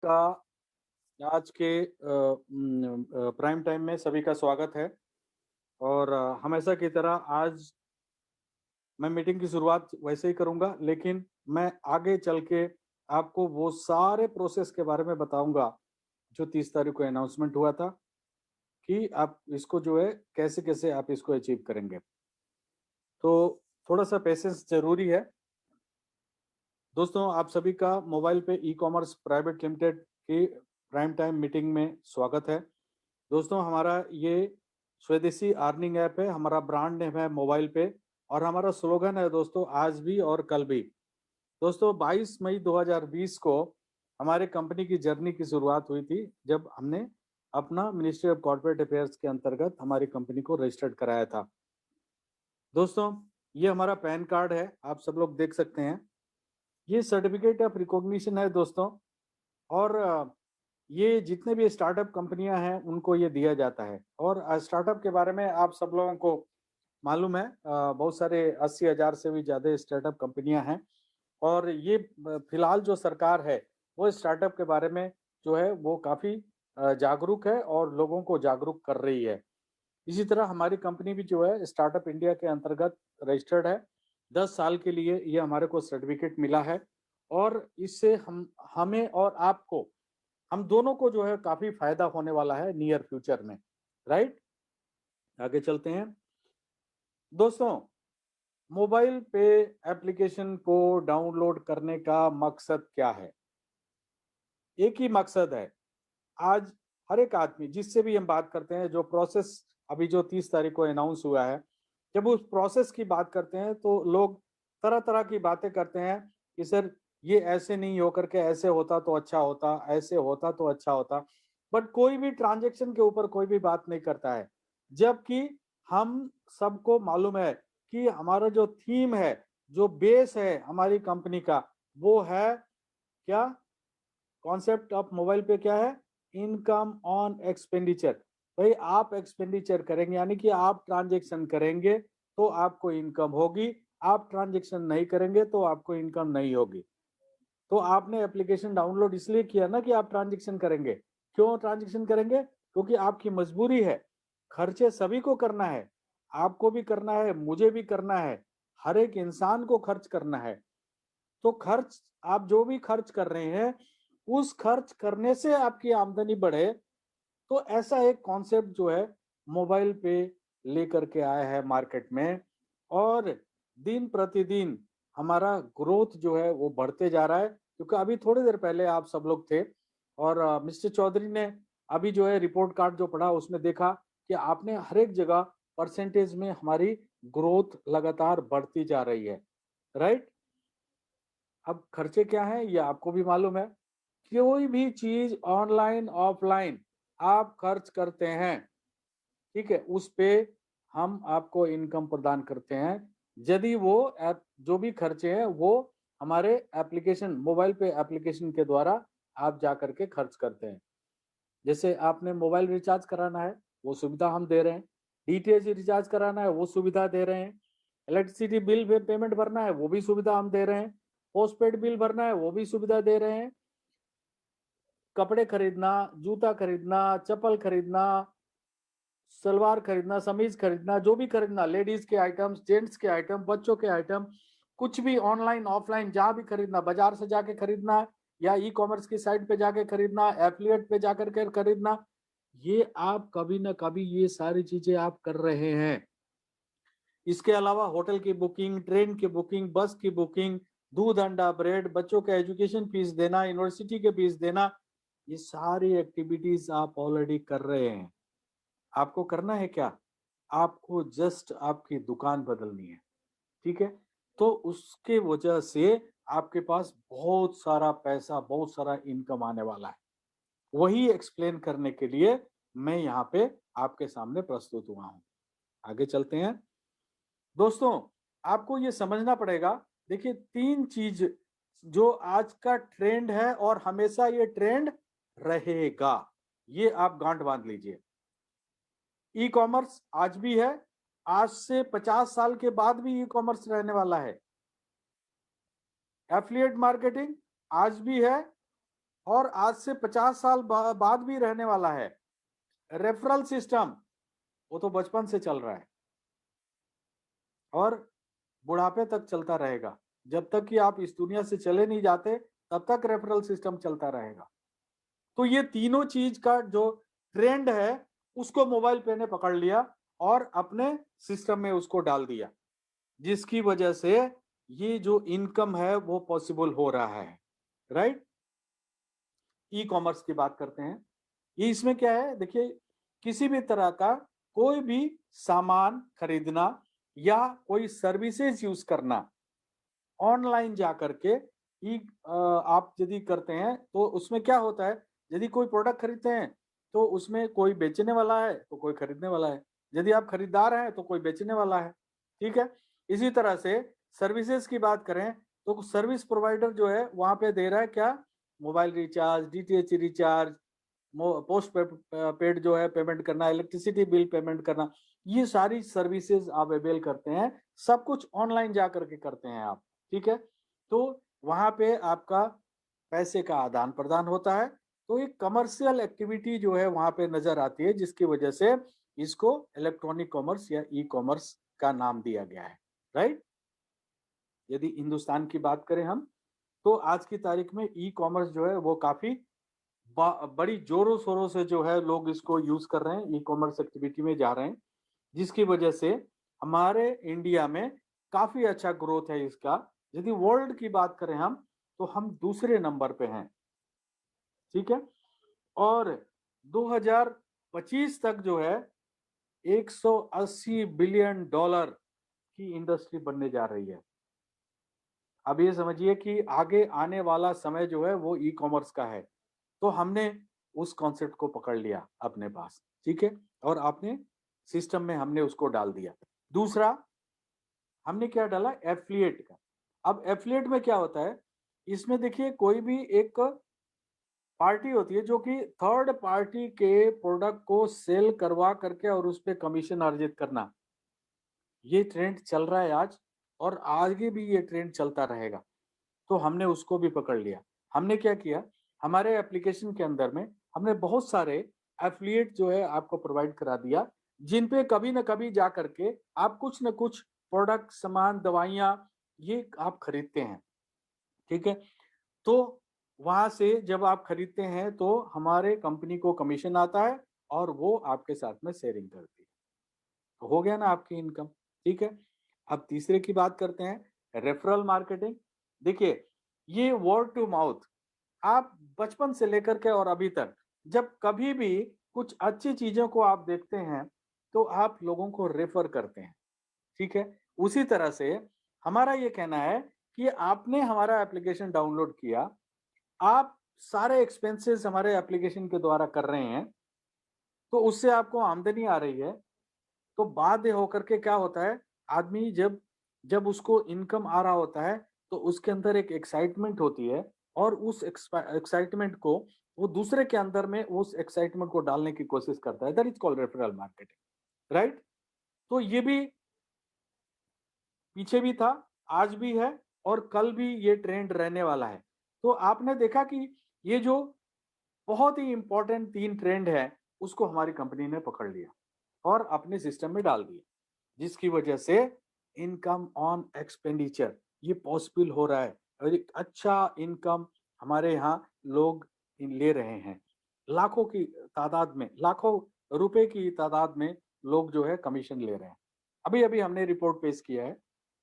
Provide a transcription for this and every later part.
का आज के प्राइम टाइम में सभी का स्वागत है। और हमेशा की तरह आज मैं मीटिंग की शुरुआत वैसे ही करूंगा, लेकिन मैं आगे चल के आपको वो सारे प्रोसेस के बारे में बताऊंगा जो 30 तारीख को अनाउंसमेंट हुआ था कि आप इसको जो है कैसे कैसे आप इसको अचीव करेंगे। तो थोड़ा सा पेशेंस जरूरी है। दोस्तों, आप सभी का मोबाइल पे ई कॉमर्स प्राइवेट लिमिटेड की प्राइम टाइम मीटिंग में स्वागत है। दोस्तों, हमारा ये स्वदेशी अर्निंग ऐप है, हमारा ब्रांड नेम है मोबाइल पे, और हमारा स्लोगन है दोस्तों आज भी और कल भी। दोस्तों, 22 मई 2020 को हमारे कंपनी की जर्नी की शुरुआत हुई थी, जब हमने अपना मिनिस्ट्री ऑफ कॉर्पोरेट अफेयर्स के अंतर्गत हमारी कंपनी को रजिस्टर्ड कराया था। दोस्तों, ये हमारा पैन कार्ड है, आप सब लोग देख सकते हैं। ये सर्टिफिकेट ऑफ रिकॉग्निशन है दोस्तों। और ये जितने भी स्टार्टअप कंपनियां हैं उनको ये दिया जाता है। और स्टार्टअप के बारे में आप सब लोगों को मालूम है, बहुत सारे 80,000 से भी ज्यादा स्टार्टअप कंपनियां हैं। और ये फिलहाल जो सरकार है वो स्टार्टअप के बारे में जो है वो काफी जागरूक है और लोगों को जागरूक कर रही है। इसी तरह हमारी कंपनी भी जो है स्टार्टअप इंडिया के अंतर्गत रजिस्टर्ड है। 10 साल के लिए ये हमारे को सर्टिफिकेट मिला है। और इससे हमें और आपको, हम दोनों को जो है काफी फायदा होने वाला है नियर फ्यूचर में। राइट, आगे चलते हैं। दोस्तों, मोबाइल पे एप्लीकेशन को डाउनलोड करने का मकसद क्या है? एक ही मकसद है। आज हर एक आदमी जिससे भी हम बात करते हैं, जो प्रोसेस अभी जो 30 तारीख को अनाउंस हुआ है, जब उस प्रोसेस की बात करते हैं तो लोग तरह तरह की बातें करते हैं कि सर ये ऐसे नहीं होकर के ऐसे होता तो अच्छा होता, ऐसे होता तो अच्छा होता। बट कोई भी ट्रांजेक्शन के ऊपर कोई भी बात नहीं करता है। जबकि हम सबको मालूम है कि हमारा जो थीम है, जो बेस है हमारी कंपनी का, वो है क्या? कॉन्सेप्ट ऑफ मोबाइल पे क्या है? Income on expenditure. भाई, आप एक्सपेंडिचर करेंगे यानी कि आप ट्रांजेक्शन करेंगे तो आपको इनकम होगी। आप ट्रांजेक्शन नहीं करेंगे तो आपको इनकम नहीं होगी। तो आपने एप्लीकेशन डाउनलोड इसलिए किया ना कि आप ट्रांजेक्शन करेंगे। क्यों ट्रांजेक्शन करेंगे? क्योंकि आपकी मजबूरी है। खर्चे सभी को करना है, आपको भी करना है, मुझे भी करना है, हर एक इंसान को खर्च करना है। तो खर्च, आप जो भी खर्च कर रहे हैं उस खर्च करने से आपकी आमदनी बढ़े। तो ऐसा एक कॉन्सेप्ट जो है मोबाइल पे लेकर के आया है मार्केट में। और दिन प्रतिदिन हमारा ग्रोथ जो है वो बढ़ते जा रहा है। क्योंकि अभी थोड़ी देर पहले आप सब लोग थे और मिस्टर चौधरी ने अभी जो है रिपोर्ट कार्ड जो पढ़ा उसमें देखा कि आपने हर एक जगह परसेंटेज में हमारी ग्रोथ लगातार बढ़ती जा रही है। राइट। अब खर्चे क्या हैं ये आपको भी मालूम है। कोई भी चीज ऑनलाइन ऑफलाइन आप खर्च करते हैं, ठीक है, उस पे हम आपको इनकम प्रदान करते हैं। यदि वो ऐप जो भी खर्चे हैं वो हमारे एप्लीकेशन, मोबाइल पे एप्लीकेशन के द्वारा आप जा करके खर्च करते हैं। जैसे आपने मोबाइल रिचार्ज कराना है वो सुविधा हम दे रहे हैं। डीटीएच रिचार्ज कराना है वो सुविधा दे रहे हैं। इलेक्ट्रिसिटी बिल पेमेंट भरना है वो भी सुविधा हम दे रहे हैं। पोस्टपेड बिल भरना है वो भी सुविधा दे रहे हैं। कपड़े खरीदना, जूता खरीदना, चप्पल खरीदना, सलवार खरीदना, समीज खरीदना, जो भी खरीदना, लेडीज के आइटम्स, जेंट्स के आइटम, बच्चों के आइटम, कुछ भी ऑनलाइन ऑफलाइन जहां भी खरीदना, बाजार से जाके खरीदना या ई कॉमर्स की साइट पे जाके खरीदना, एफिलिएट पे जाकर के खरीदना, ये आप कभी ना कभी ये सारी चीजें आप कर रहे हैं। इसके अलावा होटल की बुकिंग, ट्रेन की बुकिंग, बस की बुकिंग, दूध अंडा ब्रेड, बच्चों के एजुकेशन फीस देना, यूनिवर्सिटी के फीस देना, ये सारी एक्टिविटीज आप ऑलरेडी कर रहे हैं। आपको करना है क्या? आपको जस्ट आपकी दुकान बदलनी है। ठीक है। तो उसके वजह से आपके पास बहुत सारा पैसा, बहुत सारा इनकम आने वाला है। वही एक्सप्लेन करने के लिए मैं यहाँ पे आपके सामने प्रस्तुत हुआ हूँ। आगे चलते हैं। दोस्तों, आपको ये समझना पड़ेगा। देखिए, 3 चीज जो आज का ट्रेंड है और हमेशा ये ट्रेंड रहेगा, ये आप गांठ बांध लीजिए। ई कॉमर्स आज भी है, आज से 50 साल के बाद भी ई कॉमर्स रहने वाला है। एफिलिएट मार्केटिंग आज भी है, और आज से 50 साल बाद भी रहने वाला है। रेफरल सिस्टम वो तो बचपन से चल रहा है और बुढ़ापे तक चलता रहेगा। जब तक कि आप इस दुनिया से चले नहीं जाते तब तक रेफरल सिस्टम चलता रहेगा। तो ये तीनों चीज का जो ट्रेंड है उसको मोबाइल पे ने पकड़ लिया और अपने सिस्टम में उसको डाल दिया, जिसकी वजह से ये जो इनकम है वो पॉसिबल हो रहा है। राइट। ई कॉमर्स की बात करते हैं। ये इसमें क्या है, देखिए, किसी भी तरह का कोई भी सामान खरीदना या कोई सर्विसेज यूज करना ऑनलाइन जा करके ही आप यदि करते हैं तो उसमें क्या होता है, यदि कोई प्रोडक्ट खरीदते हैं तो उसमें कोई बेचने वाला है तो कोई खरीदने वाला है, यदि आप खरीदार हैं तो कोई बेचने वाला है। ठीक है। इसी तरह से सर्विसेज की बात करें तो सर्विस प्रोवाइडर जो है वहां पे दे रहा है क्या, mobile recharge, DTH recharge, post paid जो है पेमेंट करना, इलेक्ट्रिसिटी बिल पेमेंट करना, ये सारी सर्विसेज आप अवेल करते हैं। सब कुछ ऑनलाइन जा करके करते हैं आप। ठीक है। तो वहां पे आपका पैसे का आदान प्रदान होता है। तो एक कमर्शियल एक्टिविटी जो है वहां पे नजर आती है, जिसकी वजह से इसको इलेक्ट्रॉनिक कॉमर्स या ई कॉमर्स का नाम दिया गया है। राइट। यदि हिंदुस्तान की बात करें हम, तो आज की तारीख में ई कॉमर्स जो है वो काफी बड़ी जोरों शोरों से जो है लोग इसको यूज कर रहे हैं, ई कॉमर्स एक्टिविटी में जा रहे हैं, जिसकी वजह से हमारे इंडिया में काफी अच्छा ग्रोथ है इसका। यदि वर्ल्ड की बात करें हम, तो हम दूसरे नंबर पे हैं। ठीक है। और 2025 तक जो है 180 बिलियन डॉलर की इंडस्ट्री बनने जा रही है। अब ये समझिए कि आगे आने वाला समय जो है वो ई कॉमर्स का है। तो हमने उस कॉन्सेप्ट को पकड़ लिया अपने पास। ठीक है। और आपने सिस्टम में हमने उसको डाल दिया। दूसरा हमने क्या डाला, एफिलिएट का। अब एफिलिएट में क्या होता है, इसमें देखिए कोई भी एक पार्टी होती है जो कि थर्ड पार्टी के प्रोडक्ट को सेल करवा करके और उस पर कमीशन अर्जित करना, ये ट्रेंड चल रहा है आज, और आगे भी ये ट्रेंड चलता रहेगा। तो हमने उसको भी पकड़ लिया। हमने क्या किया, हमारे एप्लीकेशन के अंदर में हमने बहुत सारे एफिलिएट जो है आपको प्रोवाइड करा दिया, जिन पे कभी ना कभी जा करके आप कुछ ना कुछ प्रोडक्ट, सामान, दवाइयाँ ये आप खरीदते हैं। ठीक है। तो वहां से जब आप खरीदते हैं तो हमारे कंपनी को कमीशन आता है और वो आपके साथ में शेयरिंग करती है। तो हो गया ना आपकी इनकम। ठीक है। अब तीसरे की बात करते हैं, रेफरल मार्केटिंग। देखिए, ये वर्ड टू माउथ, आप बचपन से लेकर के और अभी तक जब कभी भी कुछ अच्छी चीजों को आप देखते हैं तो आप लोगों को रेफर करते हैं। ठीक है। उसी तरह से हमारा ये कहना है कि आपने हमारा एप्लीकेशन डाउनलोड किया, आप सारे एक्सपेंसेस हमारे एप्लीकेशन के द्वारा कर रहे हैं, तो उससे आपको आमदनी आ रही है। तो बाध्य होकर के क्या होता है, आदमी जब जब उसको इनकम आ रहा होता है तो उसके अंदर एक एक्साइटमेंट होती है, और उस एक्साइटमेंट को वो दूसरे के अंदर में उस एक्साइटमेंट को डालने की कोशिश करता है। That is called referral marketing. Right. तो ये भी पीछे भी था, आज भी है, और कल भी ये ट्रेंड रहने वाला है। तो आपने देखा कि ये जो बहुत ही इंपॉर्टेंट 3 ट्रेंड है उसको हमारी कंपनी ने पकड़ लिया और अपने सिस्टम में डाल दिया, जिसकी वजह से इनकम ऑन एक्सपेंडिचर ये पॉसिबल हो रहा है। और एक अच्छा इनकम हमारे यहाँ लोग ले रहे हैं। लाखों की तादाद में, लाखों रुपए की तादाद में लोग जो है कमीशन ले रहे हैं। अभी अभी हमने रिपोर्ट पेश किया है,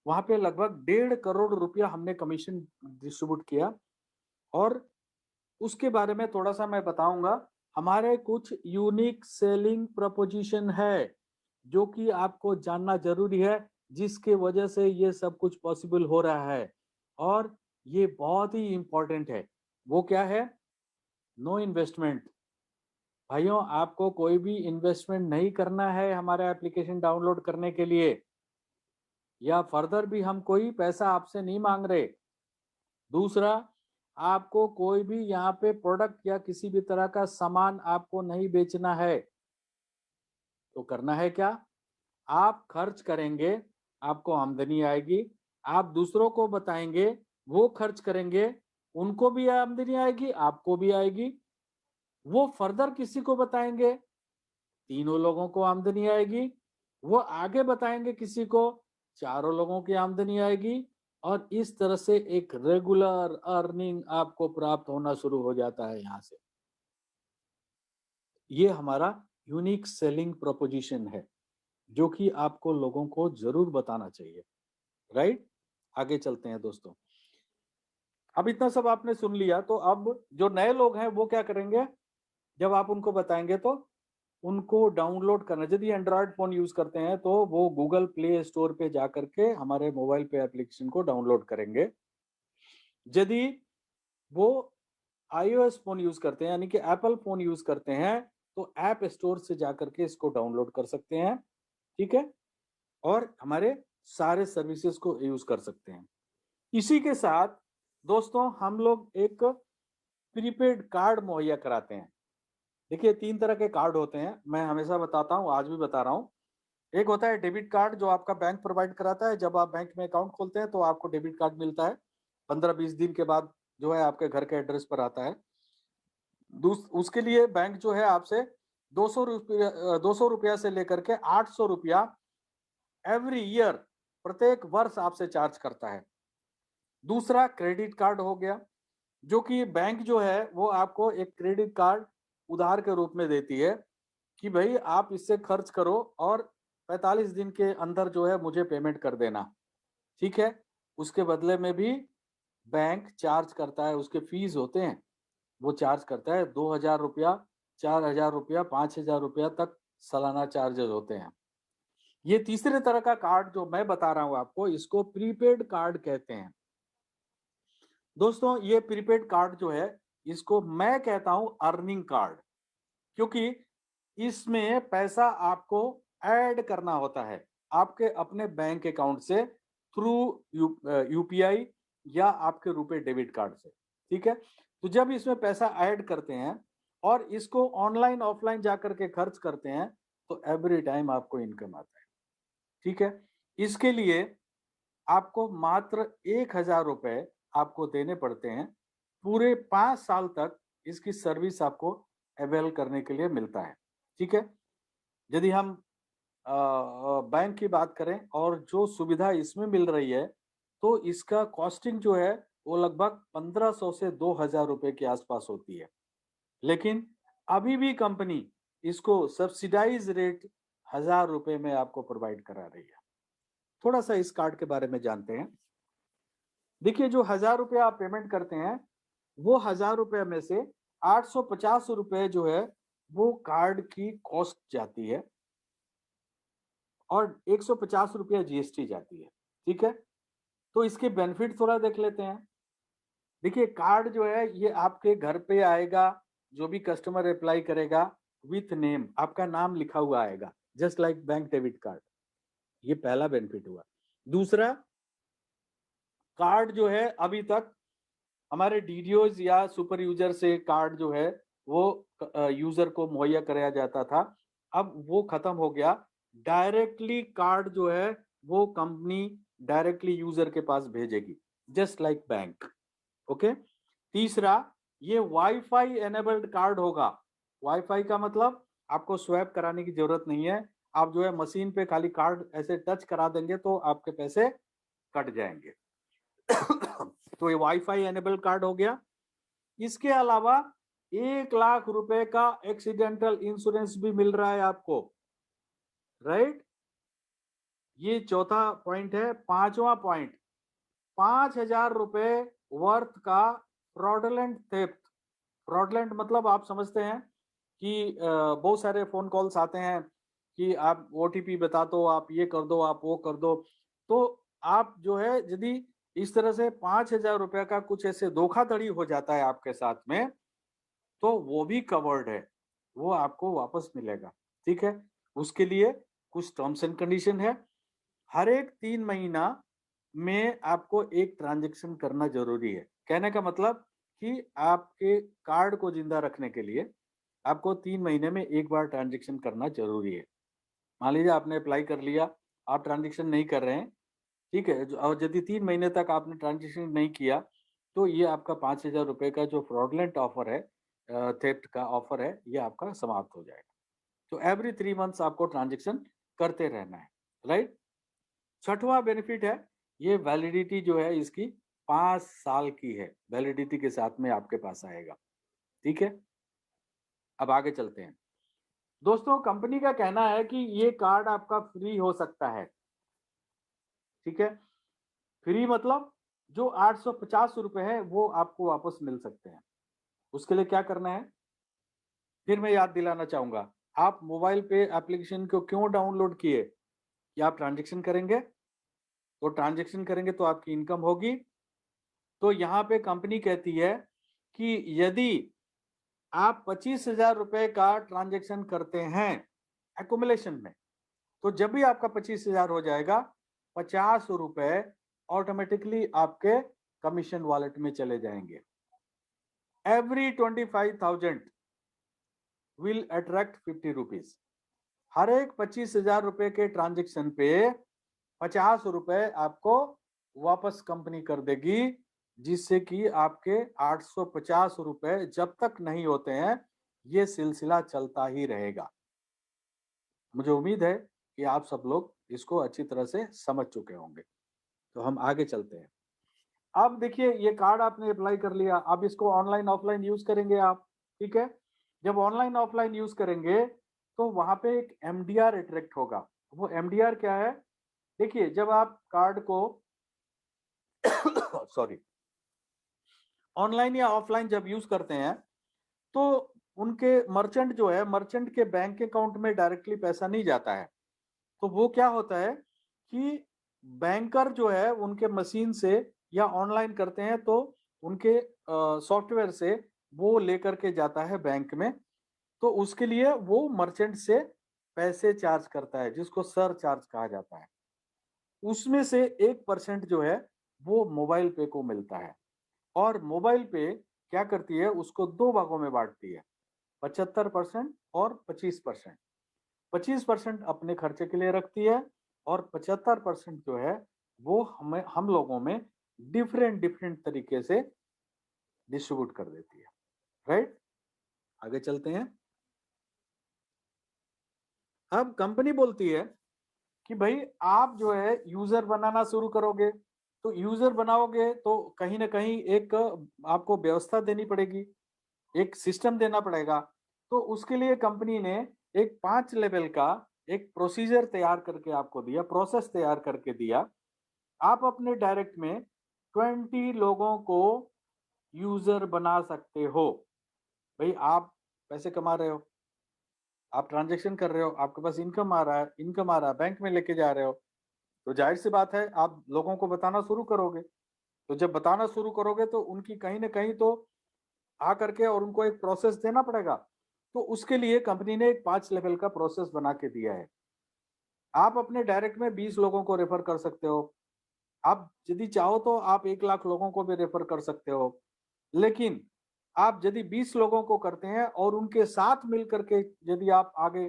वहां पे लगभग 1.5 करोड़ रुपया हमने कमीशन डिस्ट्रीब्यूट किया। और उसके बारे में थोड़ा सा मैं बताऊंगा। हमारे कुछ यूनिक सेलिंग प्रपोजिशन है जो कि आपको जानना जरूरी है, जिसके वजह से ये सब कुछ पॉसिबल हो रहा है, और ये बहुत ही इंपॉर्टेंट है। वो क्या है, नो इन्वेस्टमेंट। भाइयों, आपको कोई भी इन्वेस्टमेंट नहीं करना है हमारा एप्लीकेशन डाउनलोड करने के लिए, या फर्दर भी हम कोई पैसा आपसे नहीं मांग रहे। दूसरा, आपको कोई भी यहाँ पे प्रोडक्ट या किसी भी तरह का सामान आपको नहीं बेचना है। तो करना है क्या, आप खर्च करेंगे, आपको आमदनी आएगी, आप दूसरों को बताएंगे, वो खर्च करेंगे, उनको भी आमदनी आएगी, आपको भी आएगी। वो फर्दर किसी को बताएंगे, तीनों लोगों को आमदनी आएगी। वो आगे बताएंगे किसी को, चारों लोगों की आमदनी आएगी। और इस तरह से एक रेगुलर अर्निंग आपको प्राप्त होना शुरू हो जाता है यहाँ से। ये हमारा यूनिक सेलिंग प्रोपोजिशन है, जो कि आपको लोगों को जरूर बताना चाहिए। राइट, आगे चलते हैं दोस्तों। अब इतना सब आपने सुन लिया, तो अब जो नए लोग हैं वो क्या करेंगे, जब आप उनको बताएंगे तो उनको डाउनलोड करना। यदि एंड्रॉयड फोन यूज करते हैं तो वो गूगल प्ले स्टोर पे जा करके हमारे मोबाइल पे एप्लीकेशन को डाउनलोड करेंगे। यदि वो iOS फोन यूज करते हैं, यानी कि एप्पल फोन यूज करते हैं, तो ऐप स्टोर से जा करके इसको डाउनलोड कर सकते हैं। ठीक है, और हमारे सारे सर्विसेज को यूज कर सकते हैं। इसी के साथ दोस्तों हम लोग एक प्रीपेड कार्ड मुहैया कराते हैं। देखिए, 3 तरह के कार्ड होते हैं, मैं हमेशा बताता हूँ, आज भी बता रहा हूँ। एक होता है डेबिट कार्ड, जो आपका बैंक प्रोवाइड कराता है। जब आप बैंक में अकाउंट खोलते हैं तो आपको डेबिट कार्ड मिलता है, 15-20 दिन के बाद जो है आपके घर के एड्रेस पर आता है। उसके लिए बैंक जो है आपसे 200 रुपया से लेकर के 800 रुपया एवरी ईयर, प्रत्येक वर्ष आपसे चार्ज करता है। दूसरा क्रेडिट कार्ड हो गया, जो कि बैंक जो है वो आपको एक क्रेडिट कार्ड उधार के रूप में देती है कि भाई आप इससे खर्च करो और 45 दिन के अंदर जो है मुझे पेमेंट कर देना। ठीक है, उसके बदले में भी बैंक चार्ज करता है, उसके फीस होते हैं, वो चार्ज करता है 2000 रुपया, 4000 रुपया, 5000 रुपया तक सालाना चार्जेस होते हैं। ये तीसरे तरह का कार्ड जो मैं बता रहा हूं आपको, इसको प्रीपेड कार्ड कहते हैं। दोस्तों ये प्रीपेड कार्ड जो है, इसको मैं कहता हूं अर्निंग कार्ड, क्योंकि इसमें पैसा आपको ऐड करना होता है आपके अपने बैंक अकाउंट से, थ्रू यूपीआई या आपके रुपए डेबिट कार्ड से। ठीक है, तो जब इसमें पैसा ऐड करते हैं और इसको ऑनलाइन ऑफलाइन जाकर के खर्च करते हैं, तो एवरी टाइम आपको इनकम आता है। ठीक है, इसके लिए आपको मात्र 1000 रुपए आपको देने पड़ते हैं। पूरे 5 साल तक इसकी सर्विस आपको अवेल करने के लिए मिलता है। ठीक है, यदि हम बैंक की बात करें और जो सुविधा इसमें मिल रही है, तो इसका कॉस्टिंग जो है वो लगभग 1500 से 2000 रुपए के आसपास होती है। लेकिन अभी भी कंपनी इसको सब्सिडाइज रेट 1000 रुपए में आपको प्रोवाइड करा रही है। थोड़ा सा इस कार्ड के बारे में जानते हैं। देखिए, जो 1000 रुपया आप पेमेंट करते हैं, वो 1000 रुपये में से 850 रुपये जो है वो कार्ड की कॉस्ट जाती है और 150 रुपया जीएसटी जाती है। ठीक है, तो इसके बेनिफिट थोड़ा देख लेते हैं। देखिए, कार्ड जो है ये आपके घर पे आएगा, जो भी कस्टमर अप्लाई करेगा, विथ नेम, आपका नाम लिखा हुआ आएगा, just like bank debit card. ये पहला बेनिफिट हुआ। दूसरा, कार्ड जो है अभी तक हमारे डीडीओज या सुपर यूजर से कार्ड जो है वो यूजर को मुहैया कराया जाता था, अब वो खत्म हो गया। डायरेक्टली कार्ड जो है वो कंपनी डायरेक्टली यूजर के पास भेजेगी, जस्ट लाइक बैंक। ओके, तीसरा, ये वाईफाई एनेबल्ड कार्ड होगा। वाईफाई का मतलब आपको स्वैप कराने की जरूरत नहीं है, आप जो है मशीन पे खाली कार्ड ऐसे टच करा देंगे तो आपके पैसे कट जाएंगे। तो ये वाईफाई एनेबल कार्ड हो गया। इसके अलावा 1 लाख रुपए का एक्सीडेंटल इंश्योरेंस भी मिल रहा है आपको। राइट, ये चौथा पॉइंट है। पांचवा पॉइंट, 5000 रुपए वर्थ का फ्रॉडलेंट थेफ्ट। फ्रॉडलेंट मतलब आप समझते हैं कि बहुत सारे फोन कॉल्स आते हैं कि आप ओटीपी बता दो, आप ये कर दो, आप वो कर दो। तो आप जो है यदि इस तरह से 5000 रुपया का कुछ ऐसे धोखाधड़ी हो जाता है आपके साथ में, तो वो भी कवर्ड है, वो आपको वापस मिलेगा। ठीक है, उसके लिए कुछ टर्म्स एंड कंडीशन है। हर एक 3 महीना में आपको एक ट्रांजेक्शन करना जरूरी है। कहने का मतलब कि आपके कार्ड को जिंदा रखने के लिए आपको 3 महीने में एक बार ट्रांजेक्शन करना जरूरी है। मान लीजिए आपने अप्लाई कर लिया, आप ट्रांजेक्शन नहीं कर रहे हैं, ठीक है, और यदि 3 महीने तक आपने ट्रांजेक्शन नहीं किया, तो ये आपका 5,000 रुपए का जो फ्रॉडलेंट ऑफर है, थेफ्ट का ऑफर है, ये आपका समाप्त हो जाएगा। तो एवरी 3 मंथ्स आपको ट्रांजेक्शन करते रहना है, राइट? छठवां बेनिफिट है, ये वैलिडिटी जो है इसकी 5 साल की है, वैलिडिटी के साथ में आपके पास आएगा, ठीक है? अब आगे चलते हैं। दोस्तों, कंपनी का कहना है कि ये कार्ड आपका फ्री हो सकता है, ठीक है? फ्री मतलब जो 850 रुपए है वो आपको वापस मिल सकते हैं। उसके लिए क्या करना है, फिर मैं याद दिलाना चाहूंगा, आप मोबाइल पे एप्लीकेशन को क्यों डाउनलोड किए? कि आप ट्रांजेक्शन करेंगे, तो ट्रांजेक्शन करेंगे तो आपकी इनकम होगी। तो यहाँ पे कंपनी कहती है कि यदि आप 25,000 रुपए का ट्रांजेक्शन करते हैं एकुमुलेशन में, तो जब भी आपका 25,000 हो जाएगा, 50 रुपए ऑटोमेटिकली आपके कमीशन वॉलेट में चले जाएंगे। Every 25,000 will attract 50 rupees. हर एक 25,000 रुपए के ट्रांजेक्शन पे 50 रुपए आपको वापस कंपनी कर देगी, जिससे कि आपके 850 रुपए जब तक नहीं होते हैं, ये सिलसिला चलता ही रहेगा। मुझे उम्मीद है कि आप सब लोग इसको अच्छी तरह से समझ चुके होंगे। तो हम आगे चलते हैं। अब देखिए, ये कार्ड आपने अप्लाई कर लिया, अब इसको ऑनलाइन ऑफलाइन यूज करेंगे आप, ठीक है? जब ऑनलाइन ऑफलाइन यूज करेंगे तो वहां पे एक एमडीआर अट्रैक्ट होगा। वो एमडीआर क्या है? देखिए, जब आप कार्ड को सॉरी, ऑनलाइन या ऑफलाइन जब यूज करते हैं, तो उनके मर्चेंट जो है, मर्चेंट के बैंक अकाउंट में डायरेक्टली पैसा नहीं जाता है। तो वो क्या होता है कि बैंकर जो है उनके मशीन से या ऑनलाइन करते हैं, तो उनके सॉफ्टवेयर से वो लेकर के जाता है बैंक में। तो उसके लिए वो मर्चेंट से पैसे चार्ज करता है, जिसको सर चार्ज कहा जाता है। उसमें से 1% जो है वो मोबाइल पे को मिलता है। और मोबाइल पे क्या करती है, उसको दो भागों में बांटती है, 75% और 25%। 25% अपने खर्चे के लिए रखती है, और 75% जो है वो हमें, हम लोगों में डिफरेंट डिफरेंट तरीके से डिस्ट्रीब्यूट कर देती है, राइट? आगे चलते हैं। अब कंपनी बोलती है कि भाई आप जो है यूजर बनाना शुरू करोगे, तो यूजर बनाओगे तो कहीं ना कहीं एक आपको व्यवस्था देनी पड़ेगी, एक सिस्टम देना पड़ेगा। तो उसके लिए कंपनी ने एक 5 लेवल का एक प्रोसीजर तैयार करके आपको दिया, प्रोसेस तैयार करके दिया। आप अपने डायरेक्ट में 20 लोगों को यूजर बना सकते हो। भाई, आप पैसे कमा रहे हो, आप ट्रांजेक्शन कर रहे हो, आपके पास इनकम आ रहा है, बैंक में लेके जा रहे हो, तो जाहिर सी बात है आप लोगों को बताना शुरू करोगे। तो जब बताना शुरू करोगे तो उनकी कहीं ना कहीं तो आ करके और उनको एक प्रोसेस देना पड़ेगा। तो उसके लिए कंपनी ने एक 5 लेवल का प्रोसेस बना के दिया है। आप अपने डायरेक्ट में 20 लोगों को रेफर कर सकते हो। आप यदि चाहो तो आप 1 लाख लोगों को भी रेफर कर सकते हो। लेकिन आप यदि 20 लोगों को करते हैं और उनके साथ मिल करके यदि आप आगे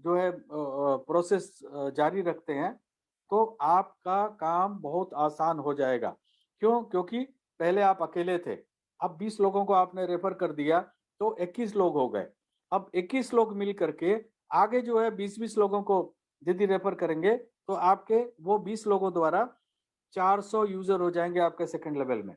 जो है प्रोसेस जारी रखते हैं, तो आपका काम बहुत आसान हो जाएगा। क्यों? क्योंकि पहले आप अकेले थे, अब 20 लोगों को आपने रेफर कर दिया, तो 21 लोग हो गए। अब 21 लोग मिल करके आगे जो है 20-20 लोगों को यदि रेफर करेंगे, तो आपके वो 20 लोगों द्वारा 400 यूजर हो जाएंगे आपके सेकंड लेवल में।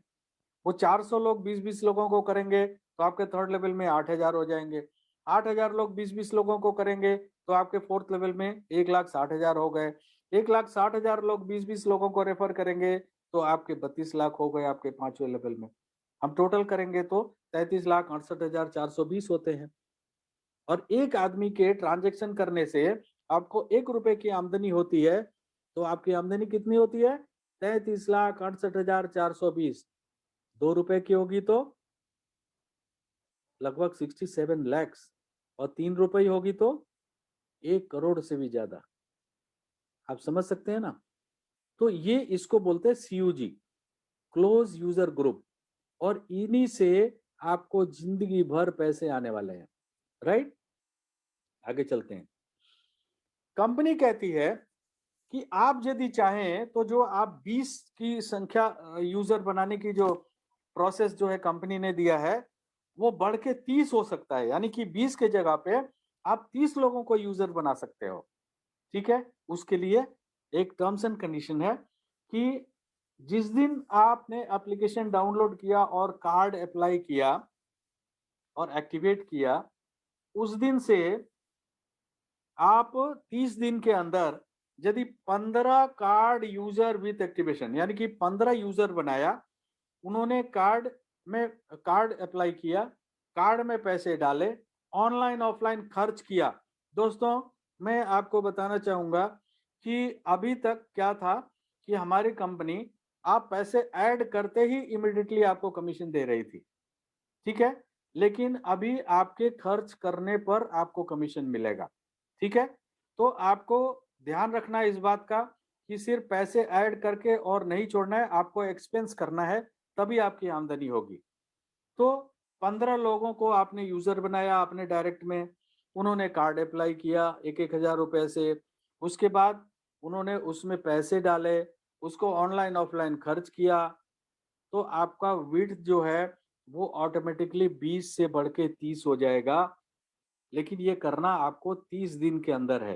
वो 400 लोग 20-20 लोगों को करेंगे, तो आपके थर्ड लेवल में 8,000 हो जाएंगे। 8,000 लोग 20-20 लोगों को करेंगे, तो आपके फोर्थ लेवल में 1,60,000 हो गए। 1,60,000 लोग 20-20 लोगों को रेफर करेंगे, तो आपके 32 लाख हो गए आपके पांचवें लेवल में। हम टोटल करेंगे तो 33,68,420 होते हैं। और एक आदमी के ट्रांजेक्शन करने से आपको 1 रुपए की आमदनी होती है, तो आपकी आमदनी कितनी होती है? 33,68,420। 2 रुपए की होगी तो लगभग 67 lakhs, और 3 रुपए होगी तो 1 करोड़ से भी ज्यादा। आप समझ सकते हैं ना? तो ये इसको बोलते हैं सीयूजी, क्लोज यूजर ग्रुप। और इन्हीं से आपको जिंदगी भर पैसे आने वाले हैं, राइट? आगे चलते हैं। कंपनी कहती है कि आप यदि चाहें तो जो आप 20 की संख्या यूजर बनाने की जो प्रोसेस जो है कंपनी ने दिया है वो बढ़ के 30 हो सकता है, यानी कि 20 के जगह पे आप 30 लोगों को यूजर बना सकते हो। ठीक है, उसके लिए एक टर्म्स एंड कंडीशन है कि जिस दिन आपने एप्लीकेशन डाउनलोड किया और कार्ड अप्लाई किया और एक्टिवेट किया, उस दिन से आप 30 दिन के अंदर यदि 15 कार्ड यूजर विथ एक्टिवेशन, यानी कि 15 यूजर बनाया, उन्होंने कार्ड अप्लाई किया, कार्ड में पैसे डाले, ऑनलाइन ऑफलाइन खर्च किया। दोस्तों, मैं आपको बताना चाहूंगा कि अभी तक क्या था कि हमारी कंपनी आप पैसे ऐड करते ही इमीडिएटली आपको कमीशन दे रही थी। ठीक है, लेकिन अभी आपके खर्च करने पर आपको कमीशन मिलेगा। ठीक है, तो आपको ध्यान रखना है इस बात का कि सिर्फ पैसे ऐड करके और नहीं छोड़ना है, आपको एक्सपेंस करना है, तभी आपकी आमदनी होगी। तो 15 लोगों को आपने यूजर बनाया अपने डायरेक्ट में, उन्होंने कार्ड अप्लाई किया 1-1 हजार रुपए से, उसके बाद उन्होंने उसमें पैसे डाले, उसको ऑनलाइन ऑफलाइन खर्च किया, तो आपका विड्थ जो है वो ऑटोमेटिकली 20 से बढ़ के 30 हो जाएगा। लेकिन ये करना आपको 30 दिन के अंदर है।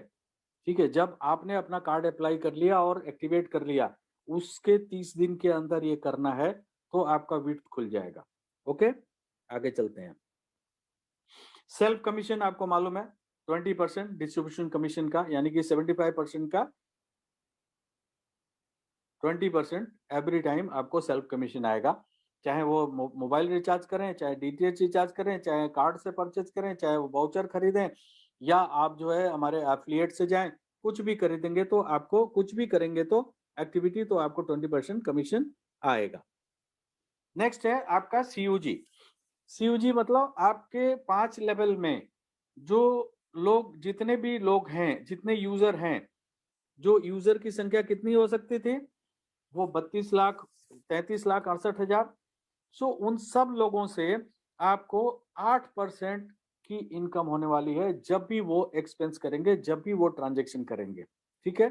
ठीक है, जब आपने अपना कार्ड अप्लाई कर लिया और एक्टिवेट कर लिया, उसके 30 दिन के अंदर ये करना है, तो आपका विड्थ खुल जाएगा। ओके, आगे चलते हैं। सेल्फ कमीशन आपको मालूम है 20% डिस्ट्रीब्यूशन कमीशन का, यानी कि 75% का 20% एवरी टाइम आपको सेल्फ कमीशन आएगा। चाहे वो मोबाइल रिचार्ज करें, चाहे डीटीएच रिचार्ज करें, चाहे कार्ड से परचेज करें, चाहे वो वाउचर खरीदें, या आप जो है हमारे एफिलिएट से जाएं, कुछ भी खरीदेंगे तो आपको, कुछ भी करेंगे तो एक्टिविटी, तो आपको 20% कमीशन आएगा। नेक्स्ट है आपका सीयूजी। सीयूजी मतलब आपके 5 लेवल में जो लोग, जितने भी लोग हैं, जितने यूजर हैं, जो यूजर की संख्या कितनी हो सकती थी, वो 32 लाख, 33 लाख 68 हजार। सो उन सब लोगों से आपको 8% की इनकम होने वाली है जब भी वो एक्सपेंस करेंगे, जब भी वो ट्रांजेक्शन करेंगे। ठीक है,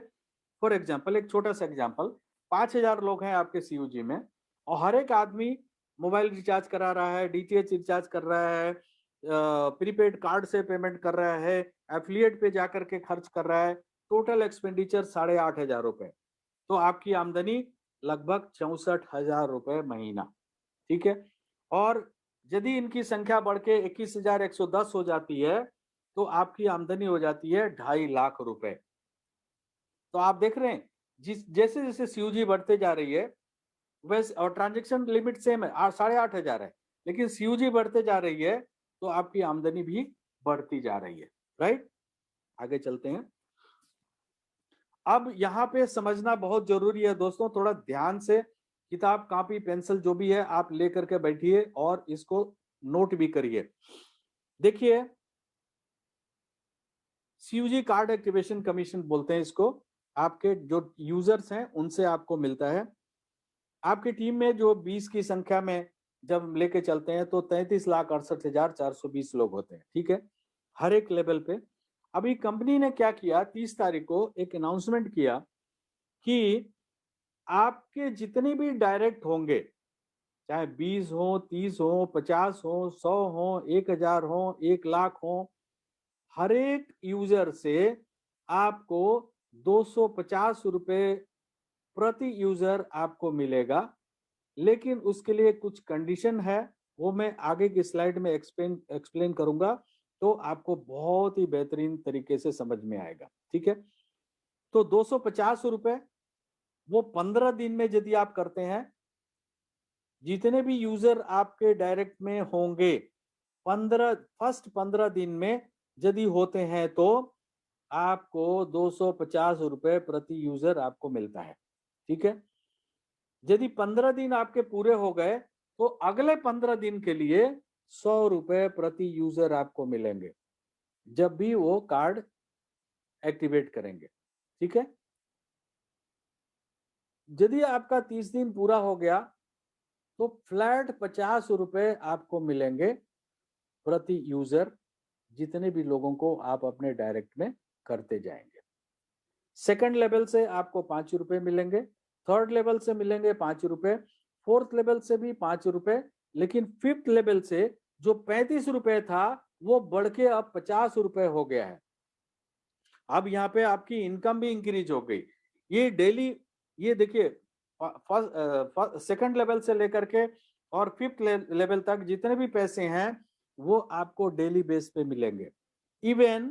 फॉर एग्जाम्पल, एक छोटा सा एग्जाम्पल, 5,000 लोग हैं आपके सीयूजी में, और हर एक आदमी मोबाइल रिचार्ज करा रहा है, डीटीएच रिचार्ज कर रहा है, प्रीपेड कार्ड से पेमेंट कर रहा है, एफिलिएट पे जाकर के खर्च कर रहा है, टोटल एक्सपेंडिचर 8,500 रुपए, तो आपकी आमदनी लगभग 64,000 रुपए महीना। ठीक है, और यदि इनकी संख्या बढ़ के 21,110 हो जाती है, तो आपकी आमदनी हो जाती है 2.5 लाख रुपए। तो आप देख रहे हैं, जिस जैसे जैसे सीयूजी बढ़ते जा रही है, वैसे, और ट्रांजेक्शन लिमिट सेम है, 8,500 है, लेकिन सीयूजी बढ़ते जा रही है, तो आपकी आमदनी भी बढ़ती जा रही है। राइट, आगे चलते हैं। अब यहाँ पे समझना बहुत जरूरी है दोस्तों, थोड़ा ध्यान से किताब कॉपी पेंसिल जो भी है आप लेकर के बैठिए और इसको नोट भी करिए। देखिए, सीयूजी कार्ड एक्टिवेशन कमीशन बोलते हैं इसको, आपके जो यूजर्स हैं उनसे आपको मिलता है। आपकी टीम में जो 20 की संख्या में जब लेके चलते हैं तो 33,68,420 लोग होते हैं। ठीक है, हर एक लेवल पे। अभी कंपनी ने क्या किया, 30 तारीख को एक अनाउंसमेंट किया कि आपके जितने भी डायरेक्ट होंगे, चाहे 20 हो, 30 हो, 50 हो, 100 हो, 1,000 हो, 1 लाख हो, हर एक यूजर से आपको 250 रुपए प्रति यूजर आपको मिलेगा। लेकिन उसके लिए कुछ कंडीशन है, वो मैं आगे की स्लाइड में एक्सप्लेन करूंगा, तो आपको बहुत ही बेहतरीन तरीके से समझ में आएगा। ठीक है, तो 250 रुपए वो 15 दिन में यदि आप करते हैं, जितने भी यूजर आपके डायरेक्ट में होंगे, 15 दिन में यदि होते हैं, तो आपको 250 रुपए प्रति यूजर आपको मिलता है। ठीक है, यदि 15 दिन आपके पूरे हो गए, तो अगले 15 दिन के लिए 100 रुपए प्रति यूजर आपको मिलेंगे, जब भी वो कार्ड एक्टिवेट करेंगे। ठीक है, यदि आपका 30 दिन पूरा हो गया, तो फ्लैट 50 रुपए आपको मिलेंगे प्रति यूजर, जितने भी लोगों को आप अपने डायरेक्ट में करते जाएंगे। सेकंड लेवल से आपको 5 रुपए मिलेंगे, थर्ड लेवल से मिलेंगे 5 रुपए, फोर्थ लेवल से भी 5 रुपए, लेकिन फिफ्थ लेवल से जो 35 रुपए था वो बढ़ के अब 50 रुपए हो गया है। अब यहाँ पे आपकी इनकम भी इंक्रीज हो गई। ये डेली, ये देखिए सेकंड लेवल से लेकर के और फिफ्थ लेवल तक जितने भी पैसे हैं वो आपको डेली बेस पे मिलेंगे। इवन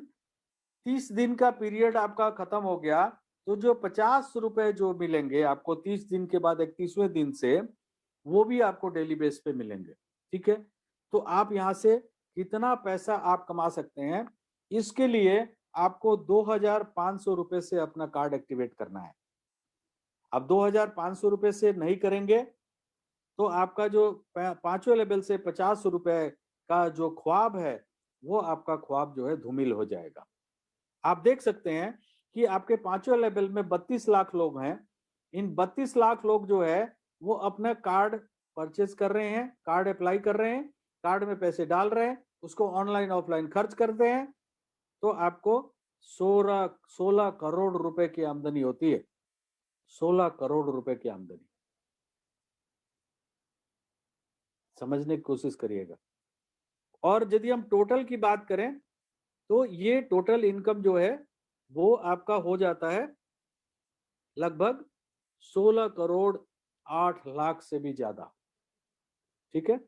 30 दिन का पीरियड आपका खत्म हो गया तो जो 50 रुपए जो मिलेंगे आपको 30 दिन के बाद 31वें दिन से, वो भी आपको डेली बेस पे मिलेंगे। ठीक है, तो आप यहाँ से कितना पैसा आप कमा सकते हैं, इसके लिए आपको 2500 रुपए से अपना कार्ड एक्टिवेट करना है। अब 2500 रुपए से नहीं करेंगे तो आपका जो पांचवें लेवल से 50 रुपए का जो ख्वाब है वो आपका ख्वाब जो है धूमिल हो जाएगा। आप देख सकते हैं कि आपके पांचवें लेवल में 32 लाख लोग हैं। इन 32 लाख लोग जो है वो अपना कार्ड परचेज कर रहे हैं, कार्ड अप्लाई कर रहे हैं, कार्ड में पैसे डाल रहे हैं, उसको ऑनलाइन ऑफलाइन खर्च करते हैं, तो आपको 16 करोड़ रुपए की आमदनी होती है। 16 करोड़ रुपए की आमदनी, समझने की कोशिश करिएगा। और यदि हम टोटल की बात करें तो ये टोटल इनकम जो है वो आपका हो जाता है लगभग 16 करोड़ 8 लाख से भी ज्यादा। ठीक है,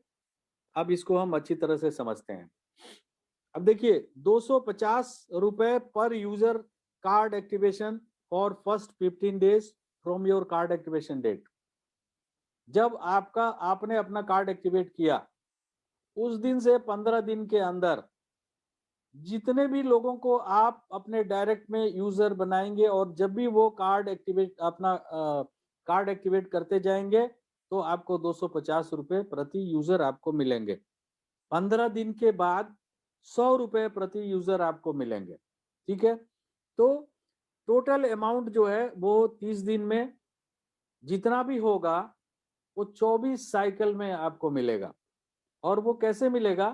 अब इसको हम अच्छी तरह से समझते हैं। अब देखिए 250 रुपए per user card activation for first 15 days from your card activation date. जब आपने अपना कार्ड एक्टिवेट किया उस दिन से 15 दिन के अंदर जितने भी लोगों को आप अपने डायरेक्ट में यूजर बनाएंगे और जब भी वो कार्ड एक्टिवेट अपना कार्ड एक्टिवेट करते जाएंगे तो आपको 250 रुपए प्रति यूजर आपको मिलेंगे। 15 दिन के बाद 100 रुपए प्रति यूजर आपको मिलेंगे। ठीक है, तो टोटल अमाउंट जो है वो 30 दिन में जितना भी होगा वो 24 साइकिल में आपको मिलेगा। और वो कैसे मिलेगा?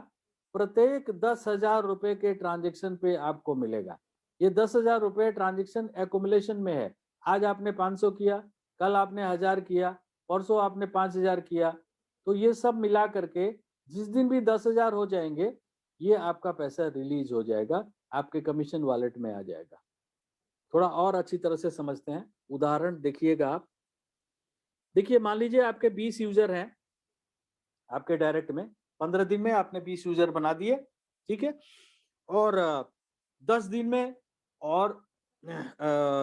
प्रत्येक 10,000 रुपए के ट्रांजेक्शन पे आपको मिलेगा। ये 10,000 रुपए ट्रांजेक्शन एकुमुलेशन में है। आज आपने 500 किया, कल आपने 1000 किया, परसों आपने 5000 किया, तो ये सब मिला करके जिस दिन भी 10,000 हो जाएंगे ये आपका पैसा रिलीज हो जाएगा, आपके कमीशन वॉलेट में आ जाएगा। थोड़ा और अच्छी तरह से समझते हैं, उदाहरण देखिएगा आप। देखिए मान लीजिए आपके 20 यूजर हैं आपके डायरेक्ट में, 15 दिन में आपने 20 यूजर बना दिए। ठीक है, और 10 दिन में और